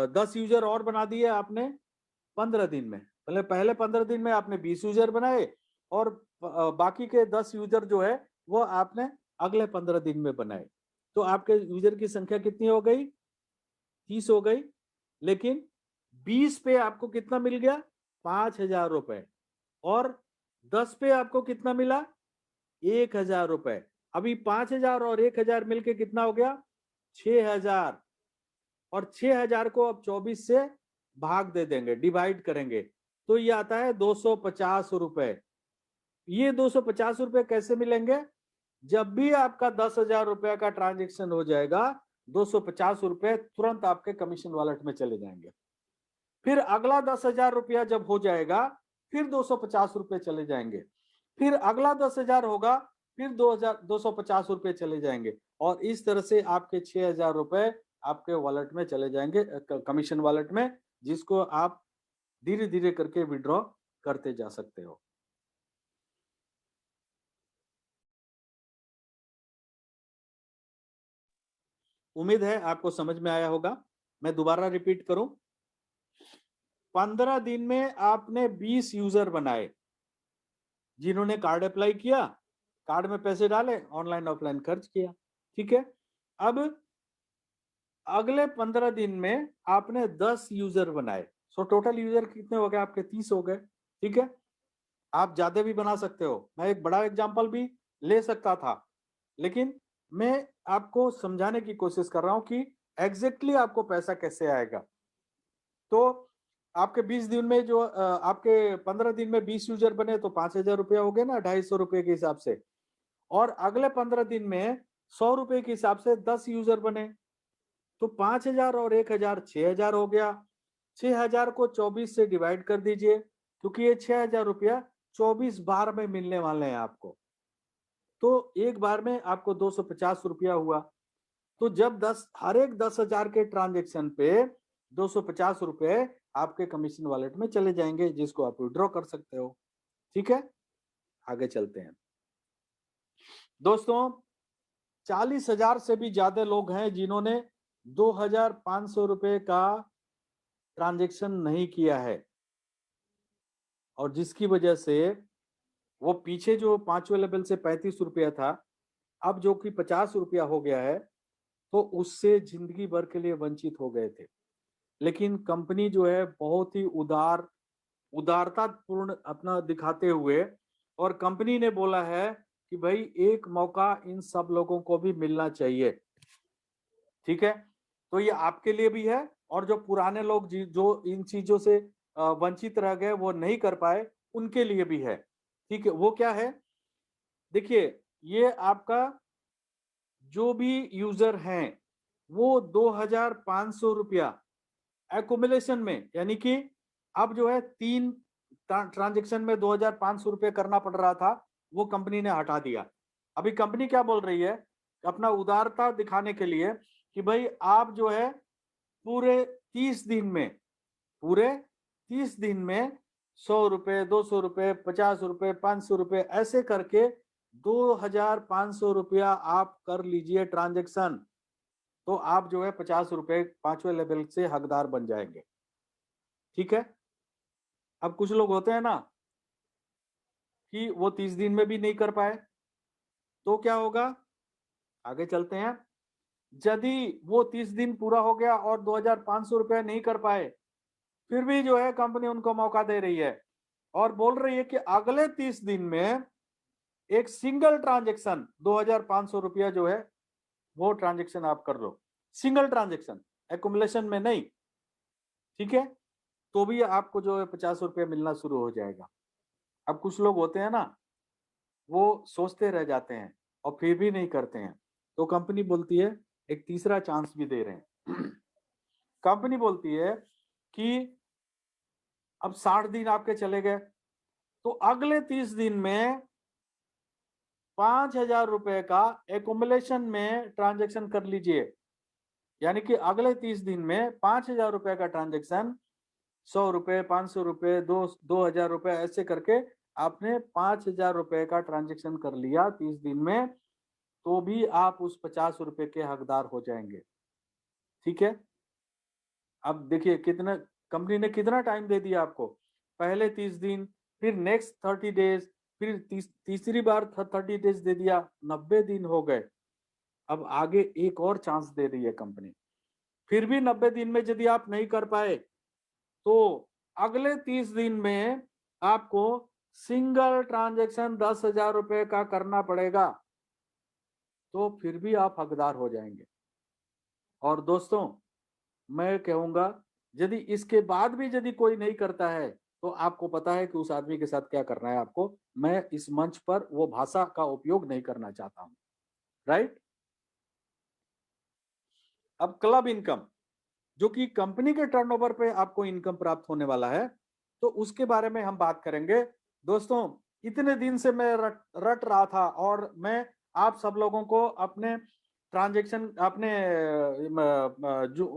10 यूजर और बना दिए आपने 15 दिन में। मतलब पहले 15 दिन में आपने 20 यूजर बनाए और बाकी के 10 यूजर जो है वो आपने अगले 15 दिन में बनाए। तो आपके यूजर की संख्या कितनी हो गई? 30 हो गई। लेकिन 20 पे आपको कितना मिल गया? 5,000 रुपए। और 10 पे आपको कितना मिला? 1,000 रुपए। अभी 5,000 और 1,000 मिलके कितना हो गया? 6,000। और 6,000 को अब 24 से भाग दे देंगे, डिवाइड करेंगे, तो ये आता है 250 रुपए। ये 250 रुपए कैसे मिलेंगे? जब भी आपका 10,000 रुपए का ट्रांजेक्शन हो जाएगा 250 रुपए तुरंत आपके कमीशन वॉलेट में चले जाएंगे। फिर अगला 10,000 रुपया जब हो जाएगा फिर 250 रुपए चले जाएंगे। फिर अगला 10,000 होगा फिर 250 रुपए चले जाएंगे। और इस तरह से आपके 6,000 रुपए आपके वॉलेट में चले जाएंगे, कमीशन वॉलेट में, जिसको आप धीरे धीरे करके विड्रॉ करते जा सकते हो। उम्मीद है आपको समझ में आया होगा। मैं दोबारा रिपीट करूं, 15 दिन में आपने 20 यूजर बनाए जिन्होंने कार्ड अप्लाई किया, कार्ड में पैसे डाले, ऑनलाइन ऑफलाइन खर्च किया। ठीक है, अब अगले 15 दिन में आपने 10 यूजर बनाए, सो टोटल यूजर कितने हो गए आपके? 30 हो गए। ठीक है, आप ज्यादा भी बना सकते हो, मैं एक बड़ा एग्जांपल भी ले सकता था, लेकिन मैं आपको समझाने की कोशिश कर रहा हूं कि एग्जैक्टली आपको पैसा कैसे आएगा। तो आपके 20 दिन में जो आपके 15 दिन में 20 यूजर बने तो 5,000 रुपया हो गया ना, 250 रुपए के हिसाब से। और अगले 15 दिन में 100 रुपए के हिसाब से 10 यूजर बने तो 5,000 और 1,000 6,000 हो गया। 6,000 को 24 से डिवाइड कर दीजिए, क्योंकि ये 6,000 रुपया 24 बार में मिलने वाले हैं आपको। तो एक बार में आपको 250 रुपया हुआ। तो जब हर एक 10,000 के ट्रांजेक्शन पे 250 रुपए आपके कमीशन वॉलेट में चले जाएंगे, जिसको आप विड्रॉ कर सकते हो। ठीक है, आगे चलते हैं दोस्तों। 40,000 से भी ज्यादा लोग हैं जिन्होंने 2,500 रुपए का ट्रांजेक्शन नहीं किया है, और जिसकी वजह से वो पीछे जो 5वें लेवल से 35 रुपया था, अब जो कि 50 रुपया हो गया है, तो उससे जिंदगी भर के लिए वंचित हो गए थे। लेकिन कंपनी जो है बहुत ही उदारता पूर्ण अपना दिखाते हुए, और कंपनी ने बोला है कि भाई एक मौका इन सब लोगों को भी मिलना चाहिए। ठीक है, तो ये आपके लिए भी है, और जो पुराने लोग जो इन चीजों से वंचित रह गए, वो नहीं कर पाए, उनके लिए भी है। ठीक है, वो क्या है, देखिए, ये आपका जो भी यूजर हैं वो 2,500 रुपया एकुमुलेशन में, यानी कि अब जो है 3 ट्रांजेक्शन में 2,500 रुपये करना पड़ रहा था, वो कंपनी ने हटा दिया। अभी कंपनी क्या बोल रही है, अपना उदारता दिखाने के लिए, कि भाई आप जो है पूरे 30 दिन में, पूरे 30 दिन में 100 रुपए, 200 रुपए, 50 रुपए, 500 रुपए, ऐसे करके 2,500 रुपया आप कर लीजिए ट्रांजेक्शन। तो आप जो है 50 रुपए 5वें लेवल से हकदार बन जाएंगे। ठीक है, अब कुछ लोग होते हैं ना कि वो 30 दिन में भी नहीं कर पाए, तो क्या होगा, आगे चलते हैं। यदि वो 30 दिन पूरा हो गया और 2,500 रुपए नहीं कर पाए, फिर भी जो है कंपनी उनको मौका दे रही है, और बोल रही है कि अगले 30 दिन में एक सिंगल ट्रांजेक्शन 2,500 रुपया जो है वो ट्रांजेक्शन आप कर लो, सिंगल ट्रांजेक्शन, एकुमुलेशन में नहीं। ठीक है, तो भी आपको जो है 50 रुपया मिलना शुरू हो जाएगा। अब कुछ लोग होते हैं ना, वो सोचते रह जाते हैं और फिर भी नहीं करते हैं, तो कंपनी बोलती है एक तीसरा चांस भी दे रहे हैं। कंपनी बोलती है कि अब 60 दिन आपके चले गए, तो अगले 30 दिन में 5,000 रुपए का एकुमुलेशन में ट्रांजेक्शन कर लीजिए। यानी कि अगले 30 दिन में 5,000 रुपए का ट्रांजेक्शन, 100 रुपए, 500 रुपए, 2,000 रुपए, ऐसे करके आपने 5,000 रुपए का ट्रांजेक्शन कर लिया 30 दिन में, तो भी आप उस 50 रुपए के हकदार हो जाएंगे। ठीक है, अब देखिए कितना कंपनी ने कितना टाइम दे दिया आपको, पहले 30 दिन, फिर नेक्स्ट 30 डेज, फिर तीसरी बार 30 डेज दे दिया, 90 दिन हो गए। अब आगे एक और चांस दे रही है कंपनी, फिर भी 90 दिन में यदि आप नहीं कर पाए, तो अगले 30 दिन में आपको सिंगल ट्रांजेक्शन 10,000 रुपए का करना पड़ेगा, तो फिर भी आप हकदार हो जाएंगे। और दोस्तों, मैं कहूंगा यदि इसके बाद भी यदि कोई नहीं करता है, तो आपको पता है कि उस आदमी के साथ क्या करना है आपको। मैं इस मंच पर वो भाषा का उपयोग नहीं करना चाहता हूं, राइट। अब क्लब इनकम, जो कि कंपनी के टर्नओवर पे आपको इनकम प्राप्त होने वाला है, तो उसके बारे में हम बात करेंगे। दोस्तों, इतने दिन से मैं रट रहा था, और मैं आप सब लोगों को अपने ट्रांजेक्शन, अपने जो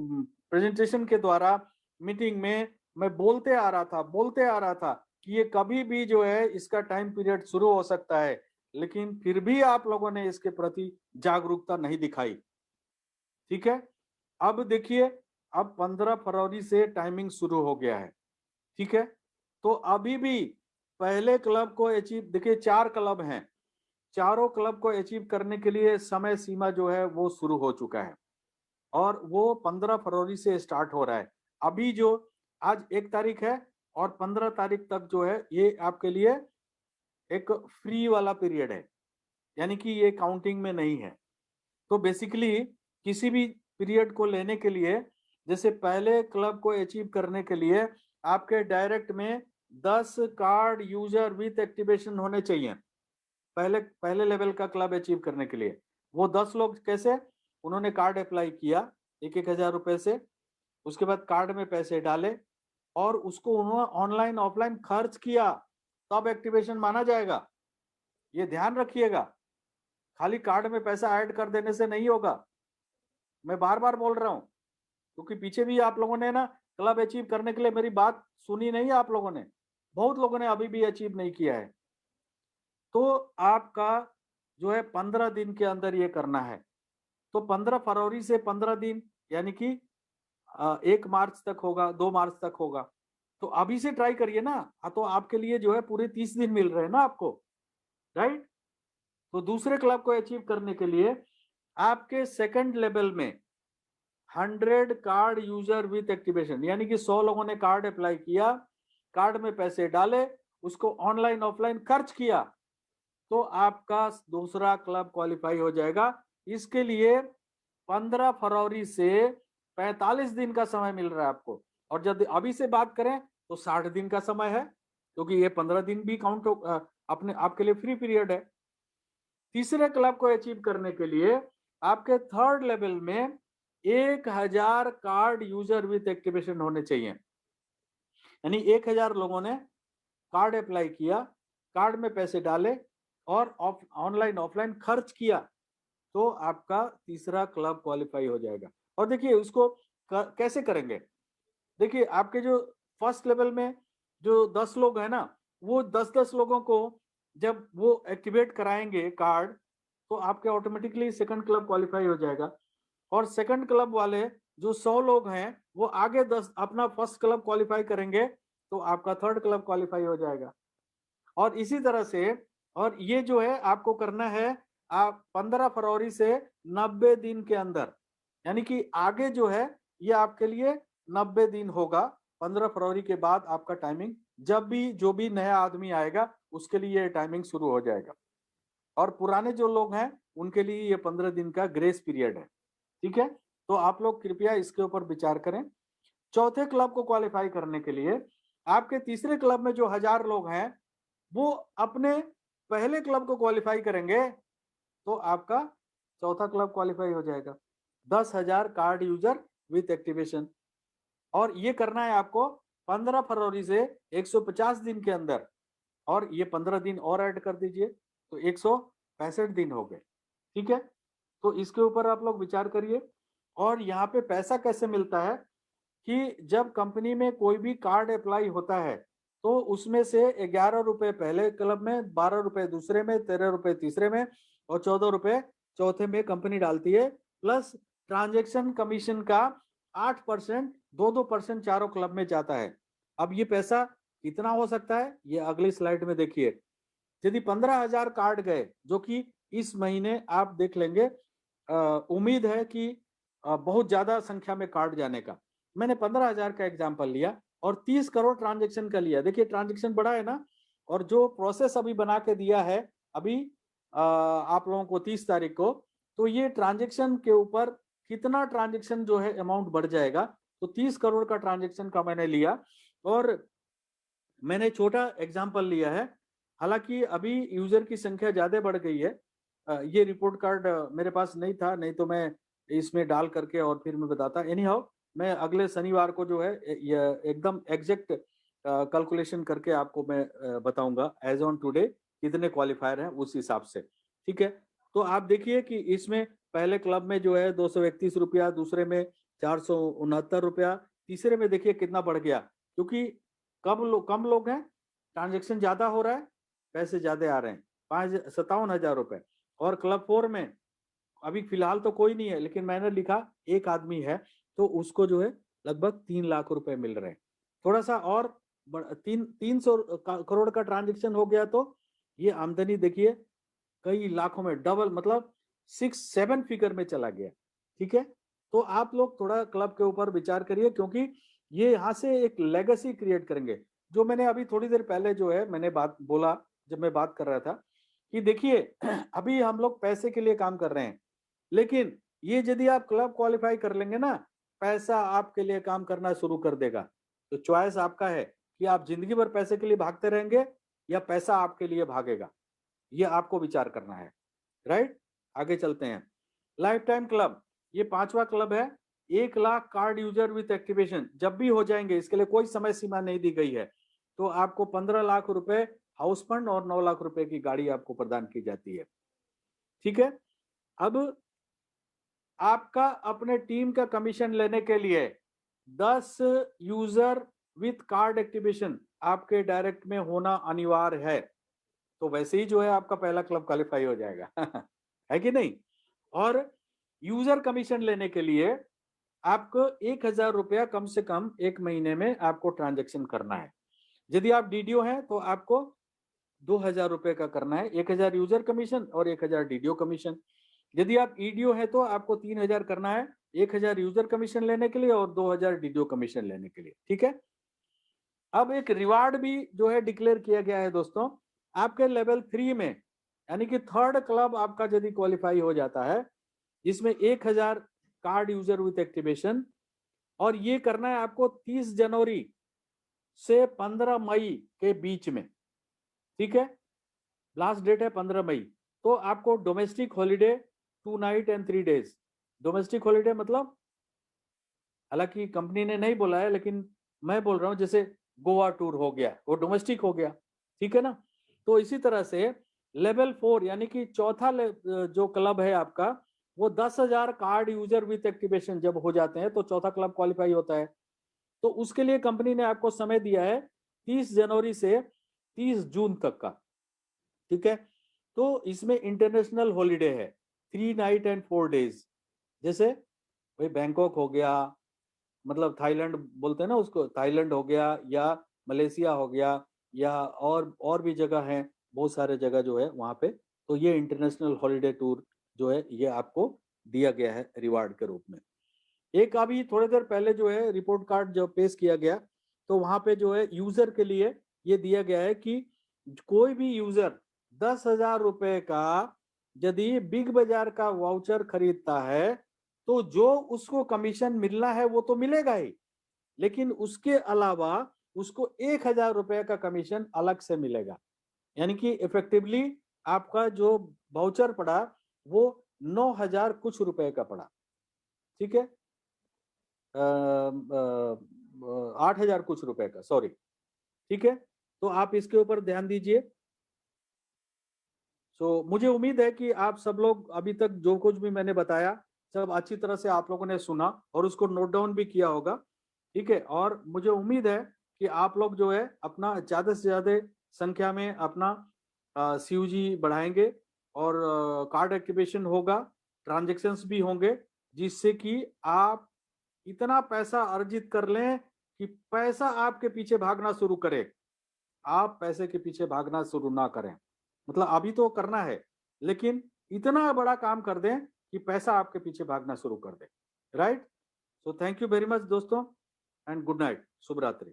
प्रेजेंटेशन के द्वारा मीटिंग में मैं बोलते आ रहा था कि ये कभी भी जो है इसका टाइम पीरियड शुरू हो सकता है, लेकिन फिर भी आप लोगों ने इसके प्रति जागरूकता नहीं दिखाई। ठीक है, अब देखिए, अब 15 फरवरी से टाइमिंग शुरू हो गया है। ठीक है, तो अभी भी पहले क्लब को अचीव, देखिए 4 क्लब हैं, चारों क्लब को अचीव करने के लिए समय सीमा जो है वो शुरू हो चुका है, और वो 15 फरवरी से स्टार्ट हो रहा है। अभी जो आज 1 तारीख है, और 15 तारीख तक जो है ये आपके लिए एक फ्री वाला पीरियड है, यानी कि ये काउंटिंग में नहीं है। तो बेसिकली किसी भी पीरियड को लेने के लिए, जैसे पहले क्लब को अचीव करने के लिए आपके डायरेक्ट में 10 कार्ड यूजर विथ एक्टिवेशन होने चाहिए, पहले पहले लेवल का क्लब अचीव करने के लिए। वो 10 लोग कैसे, उन्होंने कार्ड अप्लाई किया 1,000 रुपए से, उसके बाद कार्ड में पैसे डाले, और उसको उन्होंने ऑनलाइन ऑफलाइन खर्च किया, तब एक्टिवेशन माना जाएगा। ये ध्यान रखिएगा, खाली कार्ड में पैसा ऐड कर देने से नहीं होगा। मैं बार बार बोल रहा हूं, क्योंकि पीछे भी आप लोगों ने ना क्लब अचीव करने के लिए मेरी बात सुनी नहीं है। आप लोगों ने, बहुत लोगों ने अभी भी अचीव नहीं किया है। तो आपका जो है 15 दिन के अंदर ये करना है। तो 15 फरवरी से 15 दिन, यानी कि 1 मार्च तक होगा, 2 मार्च तक होगा। तो अभी से ट्राई करिए ना। तो आपके लिए जो है पूरे 30 दिन मिल रहे हैं ना आपको, राइट। तो दूसरे क्लब को अचीव करने के लिए आपके सेकंड लेवल में 100 कार्ड यूजर विथ एक्टिवेशन, यानी कि 100 लोगों ने कार्ड अप्लाई किया, कार्ड में पैसे डाले, उसको ऑनलाइन ऑफलाइन खर्च किया, तो आपका दूसरा क्लब क्वालिफाई हो जाएगा। इसके लिए 15 फरवरी से 45 दिन का समय मिल रहा है आपको। और जब अभी से बात करें तो 60 दिन का समय है, क्योंकि ये 15 दिन भी काउंट अपने आपके लिए फ्री पीरियड है। तीसरे क्लब को अचीव करने के लिए आपके थर्ड लेवल में 1000 कार्ड यूजर विथ एक्टिवेशन होने चाहिए। यानी 1000 लोगों ने कार्ड अप्लाई किया, कार्ड में पैसे डाले और ऑनलाइन ऑफलाइन खर्च किया, तो आपका तीसरा क्लब क्वालिफाई हो जाएगा। और देखिए उसको कैसे करेंगे। देखिए आपके जो फर्स्ट लेवल में जो 10 लोग हैं ना, वो 10-10 लोगों को जब वो एक्टिवेट कराएंगे कार्ड, तो आपके ऑटोमेटिकली सेकंड क्लब क्वालिफाई हो जाएगा। और सेकंड क्लब वाले जो 100 लोग हैं वो आगे 10 अपना फर्स्ट क्लब क्वालिफाई करेंगे, तो आपका थर्ड क्लब क्वालिफाई हो जाएगा। और इसी तरह से, और ये जो है आपको करना है आप 15 फरवरी से 90 दिन के अंदर, यानी कि आगे जो है ये आपके लिए 90 दिन होगा। 15 फरवरी के बाद आपका टाइमिंग, जब भी जो भी नया आदमी आएगा उसके लिए ये टाइमिंग शुरू हो जाएगा। और पुराने जो लोग हैं उनके लिए ये 15 दिन का ग्रेस पीरियड है। ठीक है, तो आप लोग कृपया इसके ऊपर विचार करें। चौथे क्लब को क्वालिफाई करने के लिए आपके तीसरे क्लब में जो 1000 लोग हैं वो अपने पहले क्लब को क्वालिफाई करेंगे, तो आपका चौथा क्लब क्वालिफाई हो जाएगा। 10,000 कार्ड यूजर विथ एक्टिवेशन। और ये करना है आपको 15 फरवरी से 150 दिन के अंदर। और ये 15 दिन और ऐड कर दीजिए, तो 165 दिन हो गए। ठीक है, तो इसके ऊपर आप लोग विचार करिए। और यहाँ पे पैसा कैसे मिलता है कि जब कंपनी में कोई भी कार्ड अप्लाई होता है, तो उसमें से 11 रुपए पहले क्लब में, 12 रुपए दूसरे में, 13 रुपए तीसरे में और 14 रुपए चौथे में कंपनी डालती है। प्लस ट्रांजैक्शन कमीशन का 8%, 2% चारों क्लब में जाता है। अब ये पैसा कितना हो सकता है, ये अगली स्लाइड में देखिए। यदि 15,000 कार्ड गए, जो कि इस महीने आप देख लेंगे, उम्मीद है कि बहुत ज्यादा संख्या में कार्ड जाने का। मैंने 15,000 का एग्जाम्पल लिया और 30 करोड़ ट्रांजेक्शन का लिया। देखिए ट्रांजेक्शन बड़ा है ना। और जो प्रोसेस अभी बना के दिया है अभी आप लोगों को 30 तारीख को, तो ये ट्रांजेक्शन के ऊपर कितना ट्रांजेक्शन जो है अमाउंट बढ़ जाएगा। तो 30 करोड़ का ट्रांजेक्शन का मैंने लिया और मैंने छोटा एग्जाम्पल लिया है। हालांकि अभी यूजर की संख्या ज्यादा बढ़ गई है। ये रिपोर्ट कार्ड मेरे पास नहीं था, नहीं तो मैं इसमें डाल करके और फिर मैं बताता। एनी हाउ, मैं अगले शनिवार को जो है ये एकदम एग्जैक्ट कैलकुलेशन करके आपको मैं बताऊंगा एज ऑन टुडे कितने क्वालिफायर हैं उस हिसाब से। ठीक है, तो आप देखिए कि इसमें पहले क्लब में जो है 231 रुपया, दूसरे में 469 रुपया, तीसरे में देखिए कितना बढ़ गया, क्योंकि कम लोग हैं, ट्रांजेक्शन ज्यादा हो रहा है, पैसे ज्यादा आ रहे हैं, 57,000 रुपए। और क्लब 4 में अभी फिलहाल तो कोई नहीं है, लेकिन मैंने लिखा एक आदमी है, तो उसको जो है लगभग 3 लाख रुपए मिल रहे हैं। थोड़ा सा और 300 करोड़ का ट्रांजेक्शन हो गया, तो ये आमदनी देखिए कई लाखों में डबल, मतलब 6-7 फिगर में चला गया। ठीक है, तो आप लोग थोड़ा क्लब के ऊपर विचार करिए, क्योंकि ये यहाँ से एक लेगेसी क्रिएट करेंगे। जो मैंने अभी थोड़ी देर पहले जो है मैंने बात बोला, जब मैं बात कर रहा था कि देखिए अभी हम लोग पैसे के लिए काम कर रहे हैं, लेकिन ये यदि आप क्लब क्वालिफाई कर लेंगे ना, पैसा आपके लिए काम करना शुरू कर देगा। तो चॉइस आपका है कि आप जिंदगी भर पैसे के लिए भागते रहेंगे या पैसा आपके लिए भागेगा, ये आपको विचार करना है। राइट, आगे चलते हैं। लाइफ टाइम क्लब, ये 5वां क्लब है। 1 lakh card user with activation जब भी हो जाएंगे, इसके लिए कोई समय सीमा नहीं दी गई है। तो आपको 15 लाख रुपए हाउस फंड और 9 लाख रुपए की गाड़ी आपको प्रदान की जाती है। ठीक है। अब आपका अपने टीम का कमीशन लेने के लिए 10 यूजर विथ कार्ड एक्टिवेशन आपके डायरेक्ट में होना अनिवार्य है। तो वैसे ही जो है आपका पहला क्लब क्वालिफाई हो जाएगा है कि नहीं। और यूजर कमीशन लेने के लिए आपको 1000 रुपया कम से कम एक महीने में आपको ट्रांजेक्शन करना है। यदि आप डीडीओ हैं तो आपको 2000 रुपए का करना है, 1000 यूजर कमीशन और 1000 डीडीओ कमीशन। यदि आप ईडीओ है तो आपको 3000 करना है, 1000 यूजर कमीशन लेने के लिए और 2000 डीडीओ कमीशन लेने के लिए। ठीक है। अब एक रिवार्ड भी जो है डिक्लेयर किया गया है दोस्तों, आपके लेवल 3 में, यानी कि थर्ड क्लब आपका यदि क्वालिफाई हो जाता है, जिसमें 1000 कार्ड यूजर विथ एक्टिवेशन, और ये करना है आपको 30 जनवरी से 15 मई के बीच में। ठीक है। लास्ट डेट है 15 मई। तो आपको domestic holiday 2 night and 3 days. Domestic holiday मतलब, हालांकि कंपनी ने नहीं बोला है लेकिन मैं बोल रहा हूं, जैसे गोवा टूर हो गया, वो डोमेस्टिक हो गया। ठीक है ना। तो इसी तरह से लेवल 4 यानी कि चौथा जो क्लब है आपका, वो 10,000 कार्ड यूजर विथ एक्टिवेशन जब हो जाते हैं तो चौथा क्लब क्वालिफाई होता है। तो उसके लिए कंपनी ने आपको समय दिया है 30 जनवरी से 30 जून तक का। ठीक है। तो इसमें इंटरनेशनल हॉलीडे है 3 नाइट एंड 4 डेज। जैसे भाई बैंकॉक हो गया, मतलब थाईलैंड बोलते हैं ना उसको, थाईलैंड हो गया या मलेशिया हो गया, या और भी जगह हैं, बहुत सारे जगह जो है वहाँ पे। तो ये इंटरनेशनल हॉलीडे टूर जो है ये आपको दिया गया है रिवार्ड के रूप में। एक अभी थोड़ी देर पहले जो है रिपोर्ट कार्ड जो पेश किया गया, तो वहाँ पे जो है यूजर के लिए ये दिया गया है कि कोई भी यूजर 10,000 रुपए का यदि बिग बाजार का वाउचर खरीदता है तो जो उसको कमीशन मिलना है वो तो मिलेगा ही, लेकिन उसके अलावा उसको 1000 रुपए का कमीशन अलग से मिलेगा। यानी कि इफेक्टिवली आपका जो वाउचर पड़ा वो 9,000 कुछ रुपए का पड़ा। ठीक है। 8,000 कुछ रुपए का, सॉरी। ठीक है। तो आप इसके ऊपर ध्यान दीजिए। मुझे उम्मीद है कि आप सब लोग अभी तक जो कुछ भी मैंने बताया सब अच्छी तरह से आप लोगों ने सुना और उसको नोट डाउन भी किया होगा। ठीक है। और मुझे उम्मीद है कि आप लोग जो है अपना ज्यादा से ज्यादा संख्या में अपना सीयूजी बढ़ाएंगे और कार्ड एक्टिवेशन होगा, ट्रांजेक्शन्स भी होंगे, जिससे कि आप इतना पैसा अर्जित कर लें कि पैसा आपके पीछे भागना शुरू करे। आप पैसे के पीछे भागना शुरू ना करें, मतलब अभी तो करना है, लेकिन इतना बड़ा काम कर दें कि पैसा आपके पीछे भागना शुरू कर दे। Right. So thank you very much दोस्तों, एंड गुड नाइट, शुभ रात्रि।